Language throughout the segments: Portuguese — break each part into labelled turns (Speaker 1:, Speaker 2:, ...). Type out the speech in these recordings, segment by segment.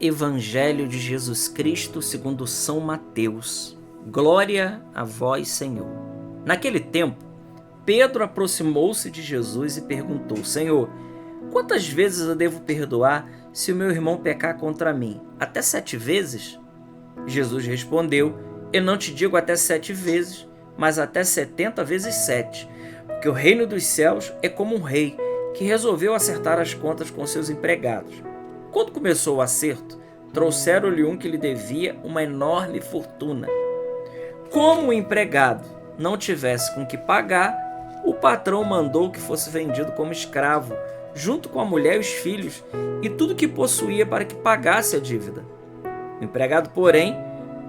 Speaker 1: Evangelho de Jesus Cristo segundo São Mateus. Glória a vós, Senhor. Naquele tempo, Pedro aproximou-se de Jesus e perguntou: Senhor, quantas vezes eu devo perdoar se o meu irmão pecar contra mim? Até 7 vezes? Jesus respondeu: Eu não te digo até 7 vezes, mas até 70 vezes 7. Porque o reino dos céus é como um rei que resolveu acertar as contas com seus empregados. Quando começou o acerto, trouxeram-lhe um que lhe devia uma enorme fortuna. Como o empregado não tivesse com que pagar, o patrão mandou que fosse vendido como escravo, junto com a mulher e os filhos, e tudo que possuía para que pagasse a dívida. O empregado, porém,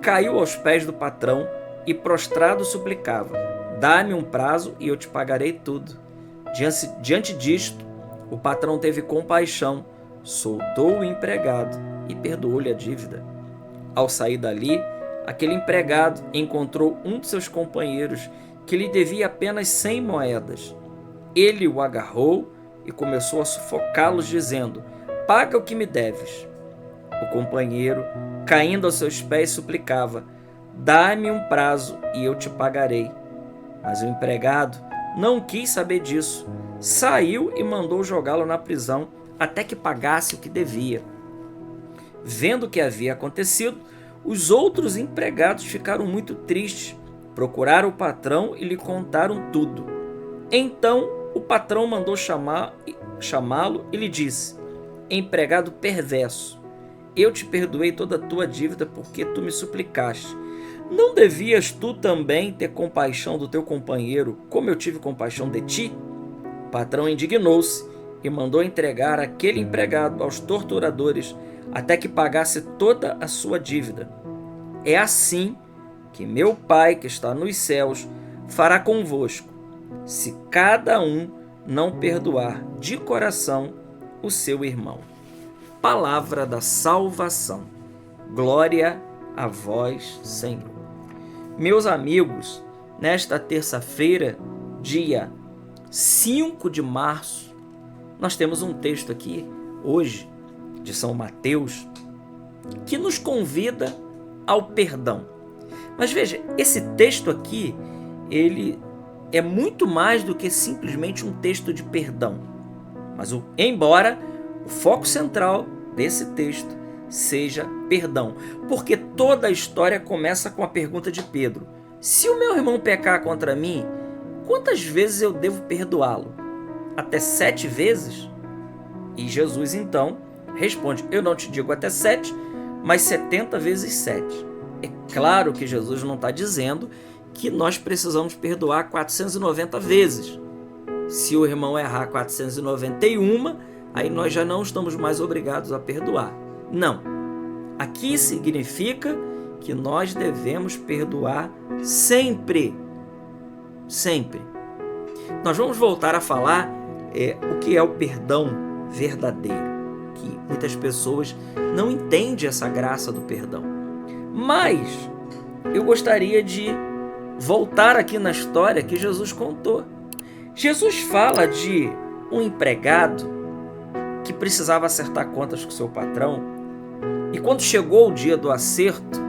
Speaker 1: caiu aos pés do patrão e prostrado suplicava: Dá-me um prazo e eu te pagarei tudo. Diante disto, o patrão teve compaixão, soltou o empregado e perdoou-lhe a dívida. Ao sair dali, aquele empregado encontrou um de seus companheiros que lhe devia apenas 100 moedas. Ele o agarrou e começou a sufocá-los, dizendo: Paga o que me deves. O companheiro, caindo aos seus pés, suplicava: Dá-me um prazo e eu te pagarei. Mas o empregado não quis saber disso. Saiu e mandou jogá-lo na prisão até que pagasse o que devia. Vendo o que havia acontecido, os outros empregados ficaram muito tristes. Procuraram o patrão e lhe contaram tudo. Então o patrão mandou chamá-lo e lhe disse: Empregado perverso, eu te perdoei toda a tua dívida porque tu me suplicaste. Não devias tu também ter compaixão do teu companheiro, como eu tive compaixão de ti? O patrão indignou-se e mandou entregar aquele empregado aos torturadores até que pagasse toda a sua dívida. É assim que meu Pai que está nos céus fará convosco, se cada um não perdoar de coração o seu irmão. Palavra da salvação. Glória a vós, Senhor. Meus amigos, nesta terça-feira, dia 5 de março, nós temos um texto aqui, hoje, de São Mateus, que nos convida ao perdão. Mas veja, esse texto aqui, ele é muito mais do que simplesmente um texto de perdão. Mas, embora o foco central desse texto seja perdão, porque toda a história começa com a pergunta de Pedro: se o meu irmão pecar contra mim, quantas vezes eu devo perdoá-lo? Até 7 vezes? E Jesus então responde: eu não te digo até 7, mas 70 vezes 7. É claro que Jesus não está dizendo que nós precisamos perdoar 490 vezes. Se o irmão errar 491, aí nós já não estamos mais obrigados a perdoar. Não. Aqui significa que nós devemos perdoar sempre. Sempre. Nós vamos voltar a falar o que é o perdão verdadeiro, que muitas pessoas não entendem essa graça do perdão. Mas eu gostaria de voltar aqui na história que Jesus contou. Jesus fala de um empregado que precisava acertar contas com seu patrão. E quando chegou o dia do acerto,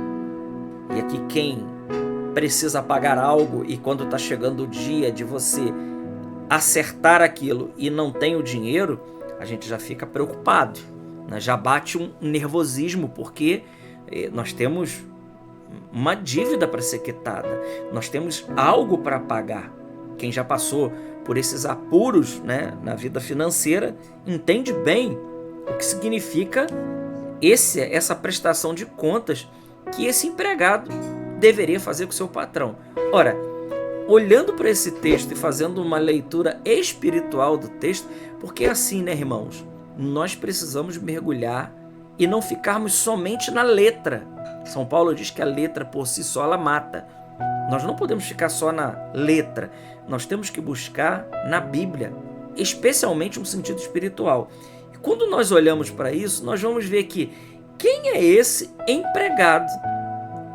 Speaker 1: e aqui quem precisa pagar algo, e quando está chegando o dia de você acertar aquilo e não tem o dinheiro, a gente já fica preocupado, né? Já bate um nervosismo, porque nós temos uma dívida para ser quitada, nós temos algo para pagar. Quem já passou por esses apuros, né, na vida financeira entende bem o que significa essa prestação de contas que esse empregado deveria fazer com o seu patrão. Ora, olhando para esse texto e fazendo uma leitura espiritual do texto, porque é assim, né, irmãos? Nós precisamos mergulhar e não ficarmos somente na letra. São Paulo diz que a letra por si só ela mata. Nós não podemos ficar só na letra. Nós temos que buscar na Bíblia, especialmente um sentido espiritual. E quando nós olhamos para isso, nós vamos ver que quem é esse empregado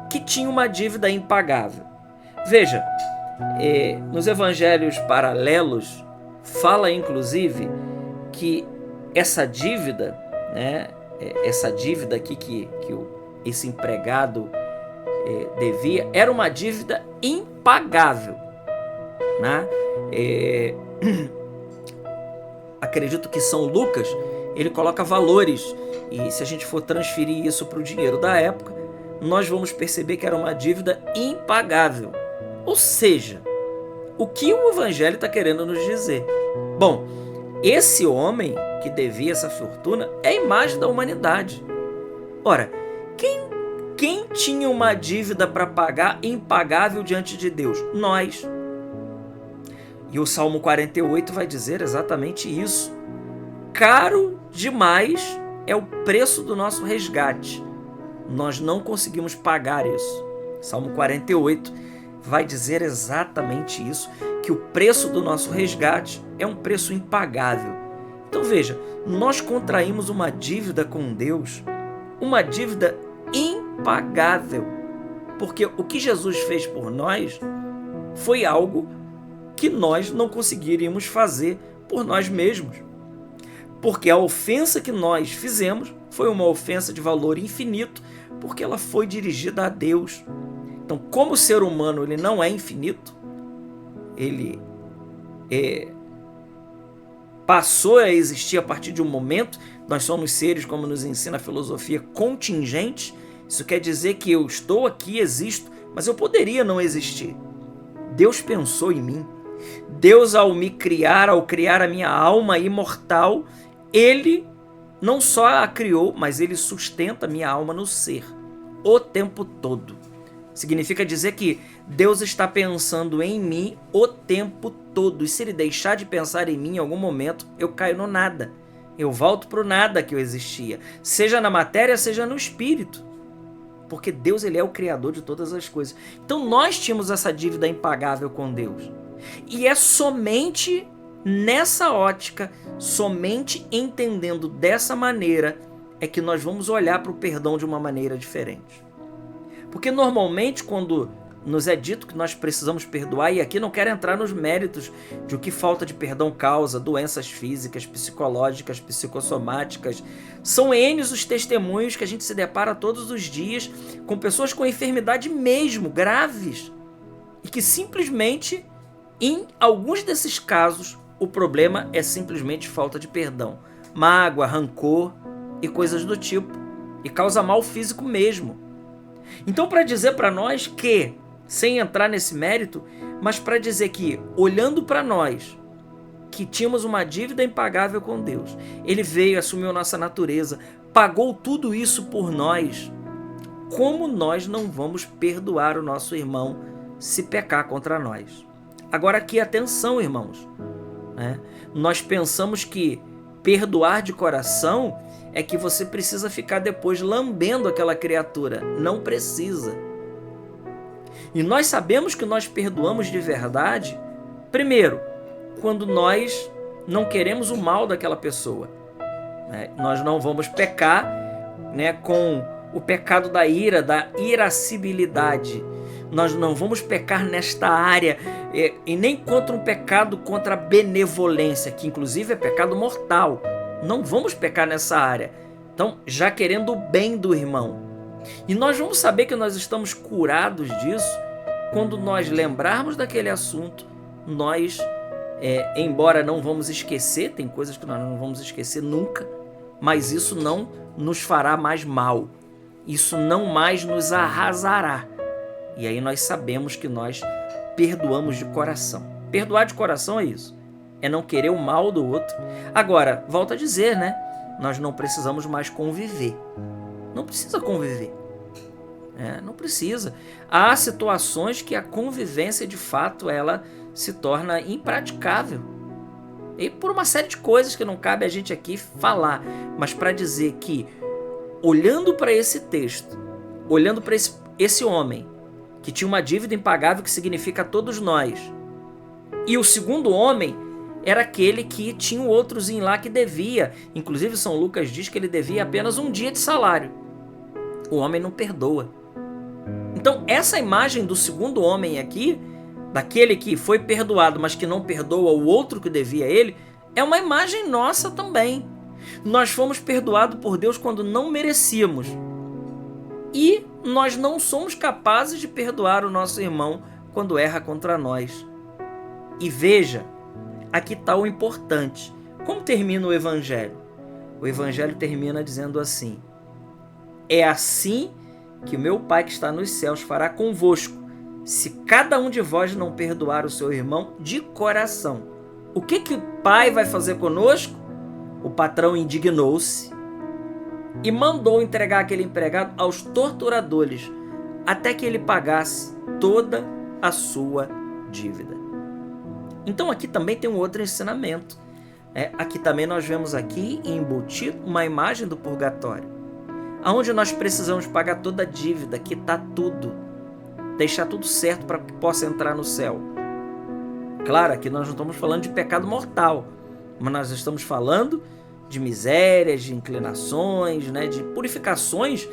Speaker 1: que tinha uma dívida impagável? Veja, nos evangelhos paralelos, fala inclusive que essa dívida, né, essa dívida aqui que esse empregado devia, era uma dívida impagável, né? Acredito que São Lucas, ele coloca valores, e se a gente for transferir isso para o dinheiro da época, nós vamos perceber que era uma dívida impagável. Ou seja, o que o Evangelho está querendo nos dizer? Bom, esse homem que devia essa fortuna é a imagem da humanidade. Ora, quem tinha uma dívida para pagar impagável diante de Deus? Nós. E o Salmo 48 vai dizer exatamente isso. Caro demais é o preço do nosso resgate. Nós não conseguimos pagar isso. Salmo 48 vai dizer exatamente isso, que o preço do nosso resgate é um preço impagável. Então veja, nós contraímos uma dívida com Deus, uma dívida impagável, porque o que Jesus fez por nós foi algo que nós não conseguiríamos fazer por nós mesmos. Porque a ofensa que nós fizemos foi uma ofensa de valor infinito, porque ela foi dirigida a Deus. Então, como o ser humano ele não é infinito, ele passou a existir a partir de um momento. Nós somos seres, como nos ensina a filosofia, contingentes. Isso quer dizer que eu estou aqui, existo, mas eu poderia não existir. Deus pensou em mim. Deus, ao me criar, ao criar a minha alma imortal, Ele não só a criou, mas Ele sustenta a minha alma no ser, o tempo todo. Significa dizer que Deus está pensando em mim o tempo todo. E se Ele deixar de pensar em mim em algum momento, eu caio no nada. Eu volto para o nada que eu existia. Seja na matéria, seja no espírito. Porque Deus, Ele é o Criador de todas as coisas. Então nós tínhamos essa dívida impagável com Deus. E é somente nessa ótica, somente entendendo dessa maneira, é que nós vamos olhar para o perdão de uma maneira diferente. Porque normalmente quando nos é dito que nós precisamos perdoar, e aqui não quero entrar nos méritos de o que falta de perdão causa, doenças físicas, psicológicas, psicossomáticas, são N os testemunhos que a gente se depara todos os dias com pessoas com enfermidade mesmo, graves, e que simplesmente, em alguns desses casos, o problema é simplesmente falta de perdão, mágoa, rancor e coisas do tipo, e causa mal físico mesmo. Então, para dizer para nós que, sem entrar nesse mérito, mas para dizer que, olhando para nós, que tínhamos uma dívida impagável com Deus, Ele veio, assumiu a nossa natureza, pagou tudo isso por nós, como nós não vamos perdoar o nosso irmão se pecar contra nós? Agora aqui, atenção, irmãos, né? Nós pensamos que perdoar de coração é que você precisa ficar depois lambendo aquela criatura. Não precisa. E nós sabemos que nós perdoamos de verdade, primeiro, quando nós não queremos o mal daquela pessoa. Nós não vamos pecar, né, com o pecado da ira, da irascibilidade. Nós não vamos pecar nesta área, e nem contra um pecado contra a benevolência, que inclusive é pecado mortal. Não vamos pecar nessa área. Então, já querendo o bem do irmão. E nós vamos saber que nós estamos curados disso quando nós lembrarmos daquele assunto. Nós, embora não vamos esquecer, tem coisas que nós não vamos esquecer nunca, mas isso não nos fará mais mal. Isso não mais nos arrasará. E aí nós sabemos que nós perdoamos de coração. Perdoar de coração é isso. É não querer o mal do outro. Agora, volto a dizer, né? Nós não precisamos mais conviver. Não precisa conviver. Não precisa. Há situações que a convivência, de fato, ela se torna impraticável. E por uma série de coisas que não cabe a gente aqui falar. Mas para dizer que, olhando para esse texto, olhando para esse homem, que tinha uma dívida impagável que significa todos nós, e o segundo homem era aquele que tinha um outrozinho lá que devia. Inclusive São Lucas diz que ele devia apenas um dia de salário. O homem não perdoa. Então essa imagem do segundo homem aqui, daquele que foi perdoado, mas que não perdoa o outro que devia a ele, é uma imagem nossa também. Nós fomos perdoados por Deus quando não merecíamos. E nós não somos capazes de perdoar o nosso irmão quando erra contra nós. E veja, aqui está o importante. Como termina o Evangelho? O Evangelho termina dizendo assim: é assim que o meu Pai que está nos céus fará convosco, se cada um de vós não perdoar o seu irmão de coração. O que o Pai vai fazer conosco? O patrão indignou-se e mandou entregar aquele empregado aos torturadores, até que ele pagasse toda a sua dívida. Então aqui também tem um outro ensinamento. Aqui também nós vemos aqui embutido uma imagem do purgatório, onde nós precisamos pagar toda a dívida, quitar tudo, deixar tudo certo para que possa entrar no céu. Claro, aqui nós não estamos falando de pecado mortal, mas nós estamos falando de misérias, de inclinações, de purificações,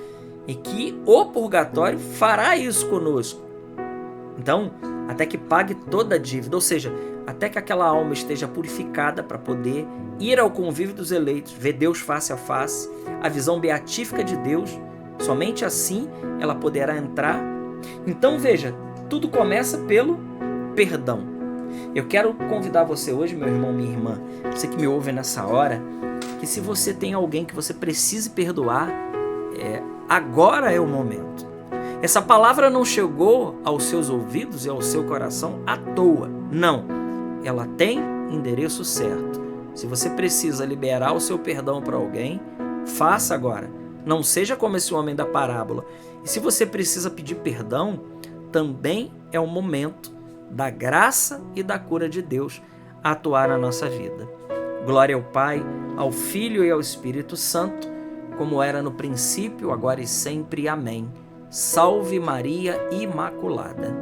Speaker 1: e que o purgatório fará isso conosco. Então, até que pague toda a dívida, ou seja, até que aquela alma esteja purificada para poder ir ao convívio dos eleitos, ver Deus face a face, a visão beatífica de Deus, somente assim ela poderá entrar. Então veja, tudo começa pelo perdão. Eu quero convidar você hoje, meu irmão, minha irmã, você que me ouve nessa hora, que se você tem alguém que você precise perdoar, agora é o momento. Essa palavra não chegou aos seus ouvidos e ao seu coração à toa. Não, ela tem endereço certo. Se você precisa liberar o seu perdão para alguém, faça agora. Não seja como esse homem da parábola. E se você precisa pedir perdão, também é o momento da graça e da cura de Deus atuar na nossa vida. Glória ao Pai, ao Filho e ao Espírito Santo, como era no princípio, agora e sempre. Amém. Salve Maria Imaculada.